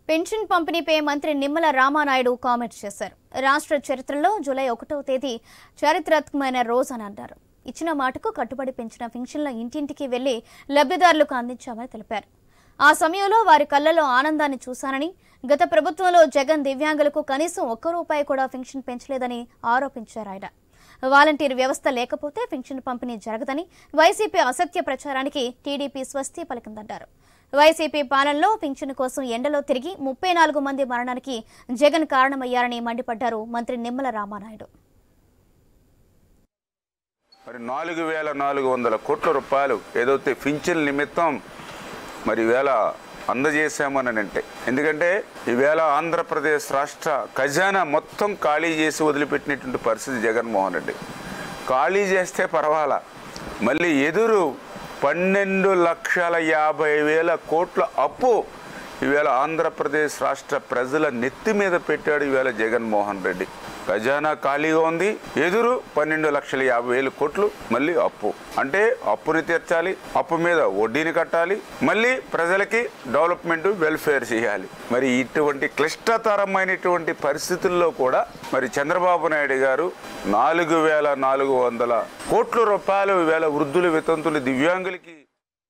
Pension పంపిణీపై మంత్రి Nimmala Ramanaidu comment చేశారు. రాష్ట్ర చరిత్రలో జూలై 1వ తేదీ చారిత్రాత్మకమైన రోజు అని అన్నారు. ఇచ్చిన మాటకు కట్టుబడి పెంచిన పెన్షన్ల ఇంటింటికి వెళ్లి లబ్ధిదారులకు అందించామని తెలిపారు. ఆ సమయంలో వారి కళ్లలో ఆనందాన్ని చూశానని, గత ప్రభుత్వంలో జగన్ దివ్యాంగులకు కనీసం ₹1 కూడా పెన్షన్ పెంచలేదని ఆరోపించారు. ఆయన వాలంటీర్ వ్యవస్థ లేకపోతే పెన్షన్ పంపిణీ జరగదని, వైసీపీ అసత్య ప్రచారానికి టీడీపీ స్వస్తి పలికిందన్నారు. వైసీపీ పాలనలో పింఛను కోసం ఎండలో తిరిగి 34 మంది మరణానికి జగన్ కారణమయ్యారని మండిపడ్డారు మంత్రి నిమ్మల రామానాయుడు. మరి 4,400 కోట్ల రూపాయలు ఏదైతే పింఛన్ నిమిత్తం మరి వేళ అందజేశామని అంటే, ఎందుకంటే ఈవేళ ఆంధ్రప్రదేశ్ రాష్ట్ర ఖజానా మొత్తం ఖాళీ చేసి వదిలిపెట్టినటువంటి పరిస్థితి జగన్మోహన్ రెడ్డి. ఖాళీ చేస్తే పర్వాలా, మళ్ళీ ఎదురు 12,50,000 కోట్ల అప్పు ఈవేళ ఆంధ్రప్రదేశ్ రాష్ట్ర ప్రజల నెత్తి మీద పెట్టాడు ఈవేళ జగన్మోహన్ రెడ్డి. ఖజానా ఖాళీగా ఉంది, ఎదురు 12,50,000 కోట్లు మళ్ళీ అప్పు. అంటే అప్పుని తీర్చాలి, అప్పు మీద వడ్డీని కట్టాలి, మళ్ళీ ప్రజలకి డెవలప్మెంట్ వెల్ఫేర్ చేయాలి. మరి ఇటువంటి క్లిష్టతరమైనటువంటి పరిస్థితుల్లో కూడా మరి చంద్రబాబు నాయుడు గారు 4,400 కోట్ల రూపాయలు ఈవేళ వృద్ధులు, వితంతులు, దివ్యాంగులకి